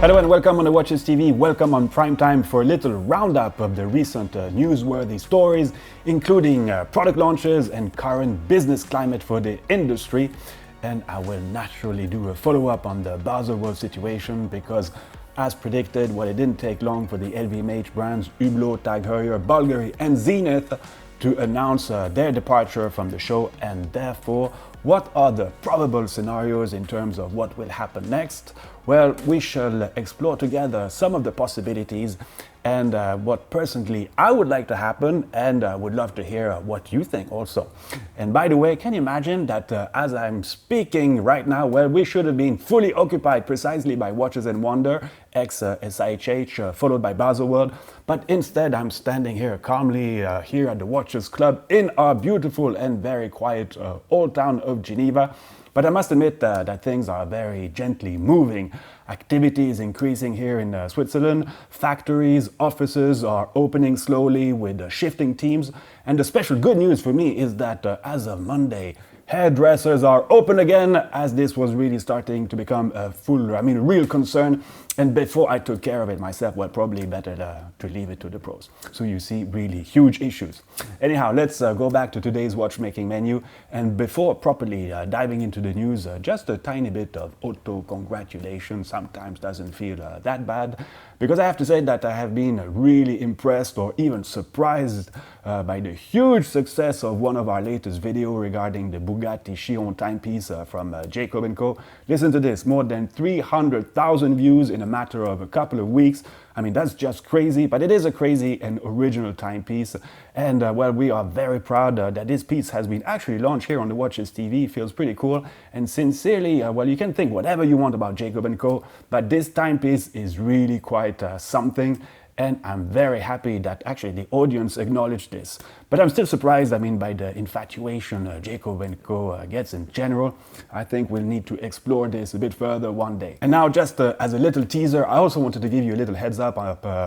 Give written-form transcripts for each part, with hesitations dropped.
Hello and welcome on the Watches TV. Welcome on Primetime for a little roundup of the recent newsworthy stories, including product launches and current business climate for the industry. And I will naturally do a follow-up on the Baselworld situation because, as predicted, it didn't take long for the LVMH brands Hublot, Heuer, Bulgari and Zenith to announce their departure from the show, and therefore, what are the probable scenarios in terms of what will happen next? Well, we shall explore together some of the possibilities and what personally I would like to happen, and would love to hear what you think also. And by the way, can you imagine that as I'm speaking right now, we should have been fully occupied precisely by Watches and Wonder, ex-SIHH, followed by Baselworld, but instead I'm standing here calmly here at the Watches Club in our beautiful and very quiet Old Town of Geneva. But I must admit that things are very gently moving. Activity is increasing here in Switzerland. Factories, offices are opening slowly with shifting teams. And the special good news for me is that as of Monday, hairdressers are open again, as this was really starting to become a real concern. And before I took care of it myself, probably better to leave it to the pros. So you see, really huge issues. Anyhow, let's go back to today's watchmaking menu. And before properly diving into the news, just a tiny bit of auto-congratulation sometimes doesn't feel that bad. Because I have to say that I have been really impressed or even surprised by the huge success of one of our latest videos regarding the Bugatti Chiron timepiece from Jacob & Co. Listen to this, more than 300,000 views in a matter of a couple of weeks. I mean, that's just crazy, but it is a crazy and original timepiece. And we are very proud that this piece has been actually launched here on the Watches TV. It feels pretty cool. And sincerely, you can think whatever you want about Jacob & Co., but this timepiece is really quite something. And I'm very happy that actually the audience acknowledged this. But I'm still surprised, by the infatuation Jacob & Co. Gets in general. I think we'll need to explore this a bit further one day. And now, just as a little teaser, I also wanted to give you a little heads up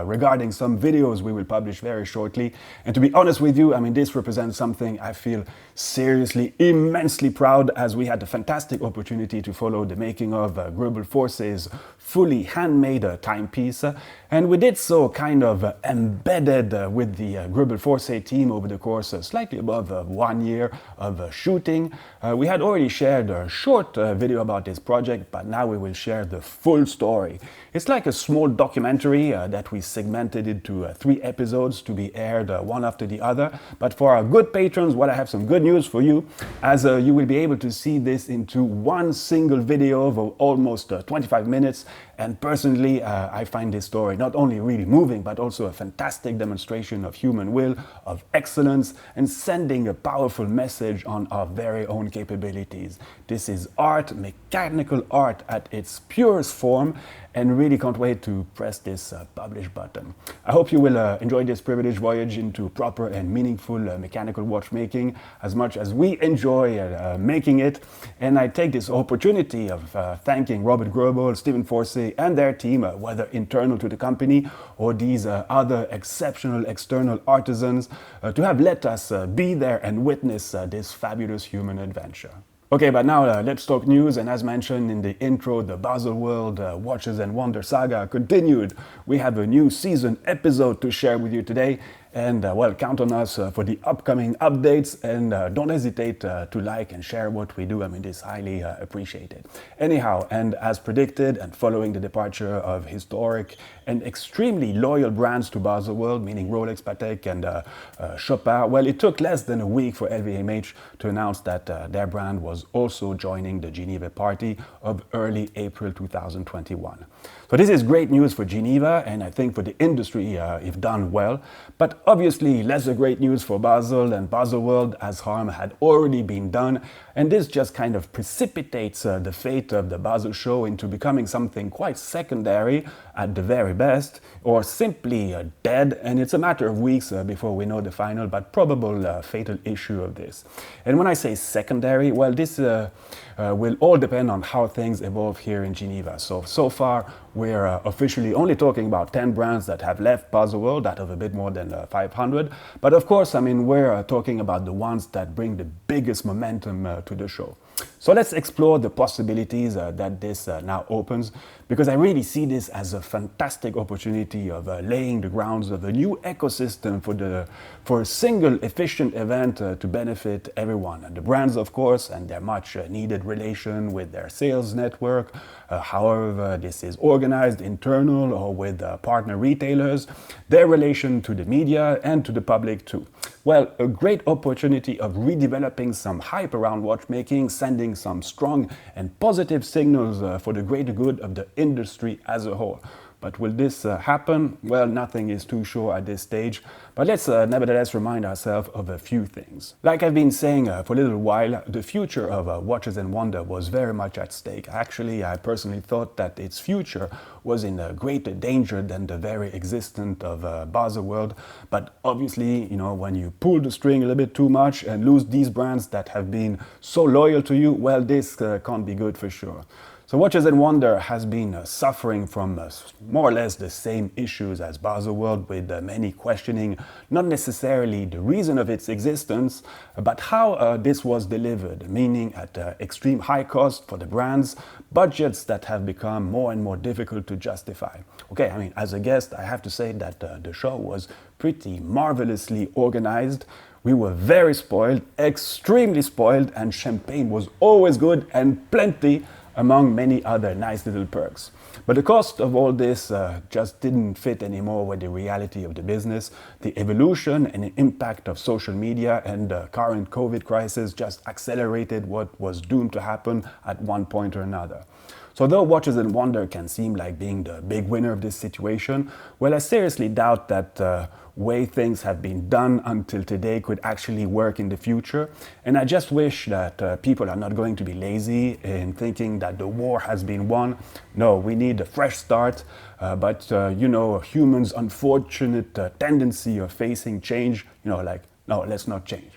regarding some videos we will publish very shortly. And to be honest with you, this represents something I feel seriously, immensely proud, as we had the fantastic opportunity to follow the making of Grubel Force's fully handmade timepiece. And we did so kind of embedded with the Grubel Force team over the course of slightly above 1 year of shooting. We had already shared a short video about this project, but now we will share the full story. It's like a small documentary that we segmented into 3 episodes to be aired one after the other. But for our good patrons, I have some good news for you, as you will be able to see this into one single video of almost 25 minutes. And personally, I find this story not only really moving, but also a fantastic demonstration of human will, of excellence, and sending a powerful message on our very own capabilities. This is art, mechanical art at its purest form, and really can't wait to press this publish button. I hope you will enjoy this privileged voyage into proper and meaningful mechanical watchmaking as much as we enjoy making it. And I take this opportunity of thanking Robert Grobel, Stephen Forsey and their team, whether internal to the company or these other exceptional external artisans, to have let us be there and witness this fabulous human adventure. Okay, but now let's talk news, and as mentioned in the intro, the Baselworld Watches and Wonder saga continued. We have a new season episode to share with you today, and count on us for the upcoming updates, and don't hesitate to like and share what we do. This is highly appreciated. Anyhow, and as predicted, and following the departure of historic and extremely loyal brands to Baselworld, meaning Rolex, Patek and Chopard, it took less than a week for LVMH to announce that their brand was also joining the Geneva party of early April 2021. So this is great news for Geneva, and I think for the industry if done well, but obviously lesser great news for Basel and Baselworld, as harm had already been done, and this just kind of precipitates the fate of the Basel show into becoming something quite secondary at the very best, or simply dead, and it's a matter of weeks before we know the final but probable fatal issue of this. And when I say secondary, this will all depend on how things evolve here in Geneva. So far, we're officially only talking about 10 brands that have left Baselworld out of a bit more than 500. But of course, I mean, we're talking about the ones that bring the biggest momentum to the show. So let's explore the possibilities that this now opens, because I really see this as a fantastic opportunity of laying the grounds of a new ecosystem for a single efficient event to benefit everyone. And the brands, of course, and their much needed relation with their sales network, however this is organized, internal or with partner retailers, their relation to the media and to the public too. Well, a great opportunity of redeveloping some hype around watchmaking, sending some strong and positive signals for the greater good of the industry as a whole. But will this happen? Well, nothing is too sure at this stage, but let's nevertheless remind ourselves of a few things. Like I've been saying for a little while, the future of Watches and Wonder was very much at stake. Actually, I personally thought that its future was in greater danger than the very existence of Baselworld. But obviously, you know, when you pull the string a little bit too much and lose these brands that have been so loyal to you, well, this can't be good for sure. So Watches and Wonder has been suffering from more or less the same issues as Baselworld, with many questioning not necessarily the reason of its existence, but how this was delivered, meaning at extreme high cost for the brands, budgets that have become more and more difficult to justify. Okay, I mean, as a guest, I have to say that the show was pretty marvelously organized. We were very spoiled, extremely spoiled, and champagne was always good and plenty, among many other nice little perks. But the cost of all this just didn't fit anymore with the reality of the business. The evolution and the impact of social media and the current COVID crisis just accelerated what was doomed to happen at one point or another. So though Watches and Wonder can seem like being the big winner of this situation, well, I seriously doubt that way things have been done until today could actually work in the future. And I just wish that people are not going to be lazy in thinking that the war has been won. No, we need a fresh start. But you know, humans' unfortunate tendency of facing change, you know, like, no, let's not change.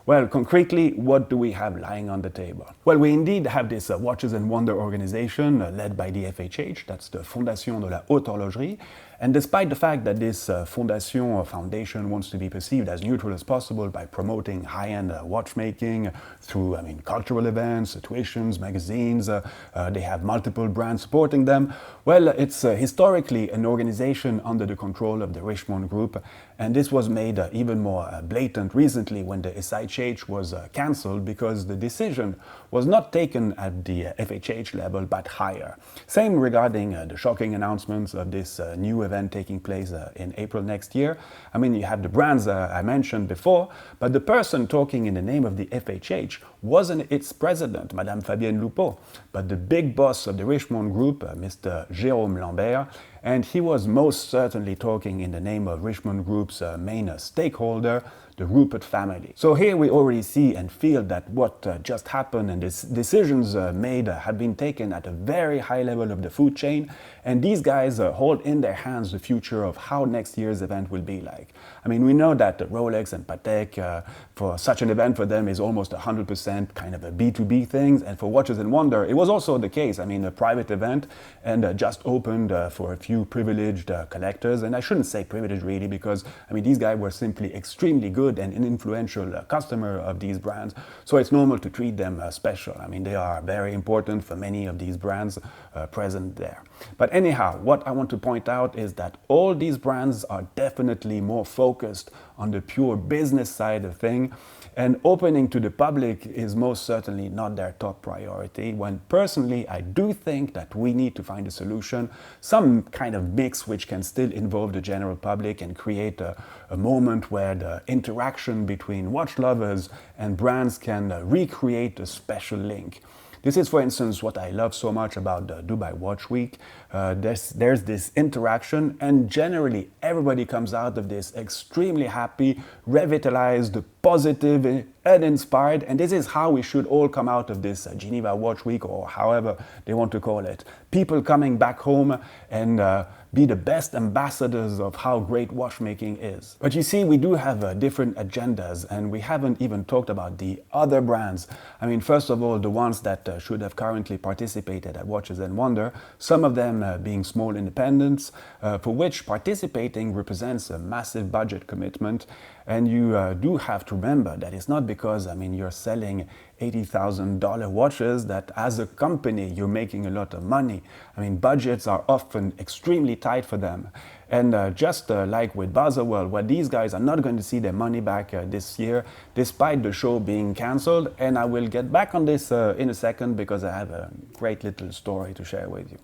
Well, concretely, what do we have lying on the table? Well, we indeed have this Watches and Wonder organization led by the FHH, that's the Fondation de la Haute Horlogerie. And despite the fact that this fondation or foundation wants to be perceived as neutral as possible by promoting high-end watchmaking through, I mean, cultural events, tuitions, magazines, they have multiple brands supporting them. Well, it's historically an organization under the control of the Richemont Group, and this was made even more blatant recently when the SHH was cancelled, because the decision was not taken at the FHH level but higher. Same regarding the shocking announcements of this new event taking place in April next year. I mean, you have the brands I mentioned before, but the person talking in the name of the FHH wasn't its president, Madame Fabienne Lupeau, but the big boss of the Richemont Group, Mr. Jérôme Lambert, and he was most certainly talking in the name of Richemont Group's main stakeholder, the Rupert family. So here we already see and feel that what just happened and the decisions made have been taken at a very high level of the food chain, and these guys hold in their hands the future of how next year's event will be like. I mean, we know that Rolex and Patek, for such an event for them is almost 100% kind of a B2B thing, and for Watches and Wonder, it was also the case. I mean, a private event, and just opened for a few privileged collectors, and I shouldn't say privileged really, because I mean, these guys were simply extremely good and an influential customer of these brands, so it's normal to treat them special. I mean, they are very important for many of these brands present there. But anyhow, what I want to point out is that all these brands are definitely more focused on the pure business side of things, and opening to the public is most certainly not their top priority, when personally I do think that we need to find a solution, some kind of mix which can still involve the general public and create a moment where the interaction between watch lovers and brands can recreate a special link. This is, for instance, what I love so much about the Dubai Watch Week. There's this interaction, and generally everybody comes out of this extremely happy, revitalized, positive and inspired, and this is how we should all come out of this Geneva Watch Week, or however they want to call it. People coming back home and be the best ambassadors of how great watchmaking is. But you see, we do have different agendas, and we haven't even talked about the other brands. I mean, first of all, the ones that should have currently participated at Watches and Wonder, some of them being small independents, for which participating represents a massive budget commitment. And you do have to remember that it's not because, I mean, you're selling $80,000 watches that as a company you're making a lot of money. I mean, budgets are often extremely tight for them. And just like with Baselworld, where these guys are not going to see their money back this year, despite the show being cancelled. And I will get back on this in a second, because I have a great little story to share with you.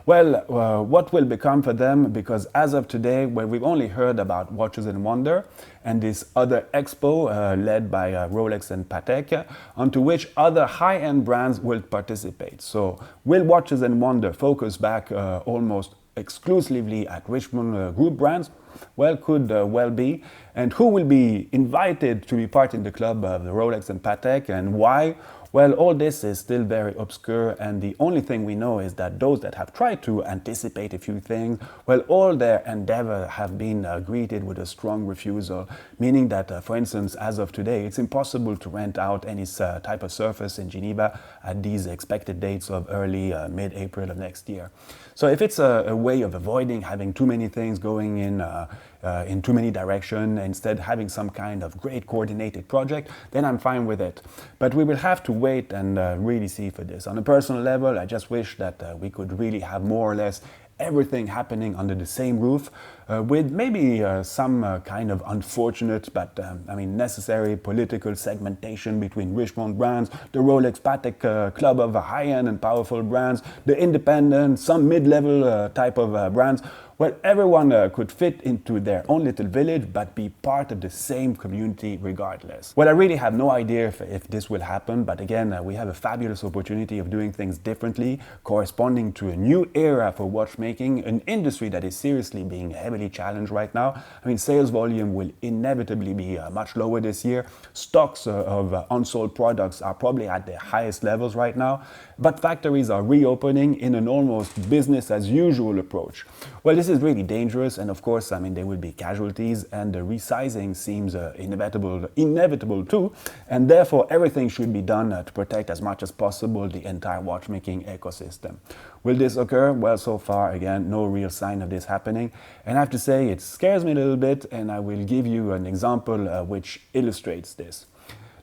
Well, what will become for them? Because as of today, well, we've only heard about Watches and Wonder and this other expo led by Rolex and Patek, onto which other high-end brands will participate. So will Watches and Wonder focus back almost exclusively at Richemont Group brands? Well, could well be. And who will be invited to be part in the club of the Rolex and Patek, and why? Well, all this is still very obscure, and the only thing we know is that those that have tried to anticipate a few things, well, all their endeavor have been greeted with a strong refusal, meaning that, for instance, as of today, it's impossible to rent out any type of surface in Geneva at these expected dates of early, mid-April of next year. So if it's a way of avoiding having too many things going in too many directions, instead having some kind of great coordinated project, then I'm fine with it. But we will have to wait and really see for this. On a personal level, I just wish that we could really have more or less everything happening under the same roof, with maybe some kind of unfortunate but I mean necessary political segmentation between Richemont brands, the Rolex Patek club of high-end and powerful brands, the independent, some mid-level type of brands. Well, everyone could fit into their own little village, but be part of the same community regardless. Well, I really have no idea if this will happen, but again, we have a fabulous opportunity of doing things differently, corresponding to a new era for watchmaking, an industry that is seriously being heavily challenged right now. I mean, sales volume will inevitably be much lower this year. Stocks of unsold products are probably at their highest levels right now, but factories are reopening in an almost business as usual approach. Well, this is really dangerous, and of course, I mean, there will be casualties, and the resizing seems inevitable too, and therefore everything should be done to protect as much as possible the entire watchmaking ecosystem. Will this occur? Well, so far, again, no real sign of this happening, and I have to say it scares me a little bit, and I will give you an example which illustrates this.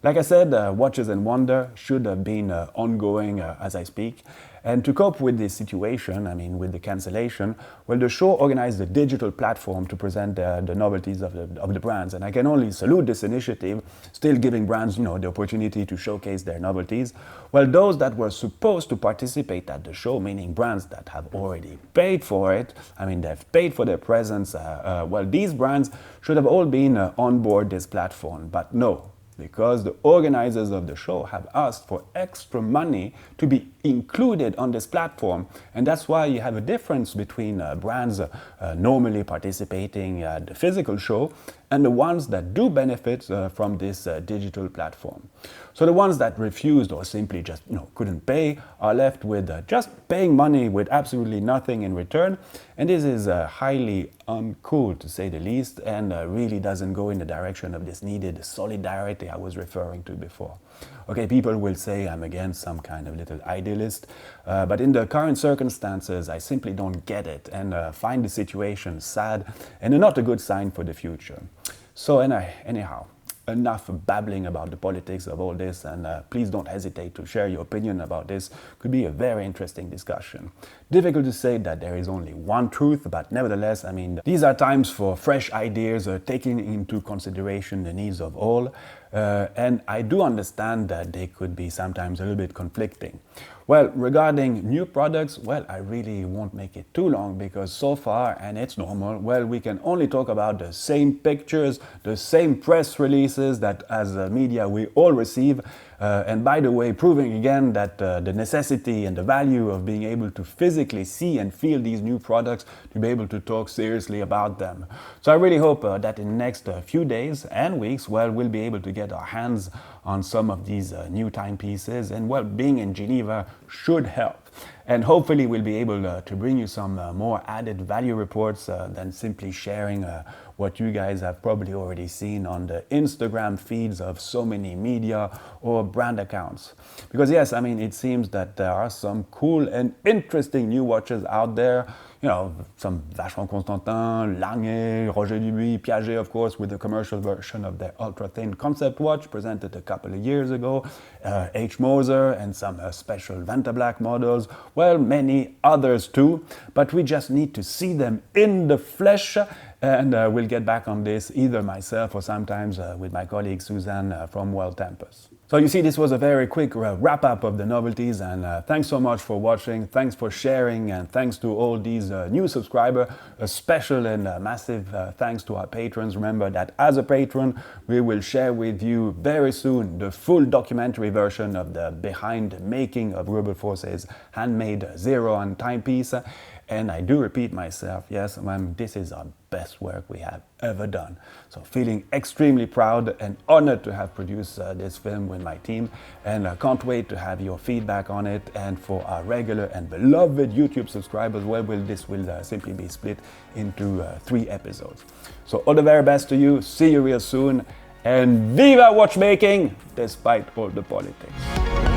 Like I said, Watches and Wonder should have been ongoing as I speak. And to cope with this situation, I mean with the cancellation, well, the show organized a digital platform to present the novelties of the brands. And I can only salute this initiative, still giving brands, the opportunity to showcase their novelties. Well, those that were supposed to participate at the show, meaning brands that have already paid for it, I mean they've paid for their presence, well, these brands should have all been on board this platform, but no. Because the organizers of the show have asked for extra money to be included on this platform. And that's why you have a difference between brands normally participating at the physical show and the ones that do benefit from this digital platform. So the ones that refused or simply just couldn't pay are left with just paying money with absolutely nothing in return. And this is highly uncool, to say the least, and really doesn't go in the direction of this needed solidarity I was referring to before. Okay, people will say I'm again some kind of little idealist, but in the current circumstances, I simply don't get it and find the situation sad and not a good sign for the future. So anyhow, enough babbling about the politics of all this, and please don't hesitate to share your opinion about this. Could be a very interesting discussion. Difficult to say that there is only one truth, but nevertheless, I mean, these are times for fresh ideas, taking into consideration the needs of all, and I do understand that they could be sometimes a little bit conflicting. Well, regarding new products, well, I really won't make it too long, because so far, and it's normal, well, we can only talk about the same pictures, the same press releases that as media we all receive, And by the way, proving again that the necessity and the value of being able to physically see and feel these new products to be able to talk seriously about them. So I really hope that in the next few days and weeks, well, we'll be able to get our hands on some of these new timepieces, and well, being in Geneva should help. And hopefully we'll be able to bring you some more added value reports than simply sharing what you guys have probably already seen on the Instagram feeds of so many media or brand accounts. Because yes, I mean, it seems that there are some cool and interesting new watches out there. You know, some Vacheron Constantin, Lange, Roger Dubuis, Piaget, of course, with the commercial version of their ultra-thin concept watch presented a couple of years ago, H. Moser, and some special Vanta Black models, well, many others too, but we just need to see them in the flesh, and we'll get back on this, either myself or sometimes with my colleague Suzanne from Well Tempus. So you see, this was a very quick wrap-up of the novelties, and thanks so much for watching, thanks for sharing, and thanks to all these new subscribers. A special and massive thanks to our patrons. Remember that as a patron, we will share with you very soon the full documentary version of the behind the making of Wilberforce's handmade zero-on timepiece. And I do repeat myself, yes, this is our best work we have ever done. So feeling extremely proud and honored to have produced this film with my team, and I can't wait to have your feedback on it. And for our regular and beloved YouTube subscribers, well, this will simply be split into 3 episodes. So all the very best to you, see you real soon, and viva watchmaking, despite all the politics.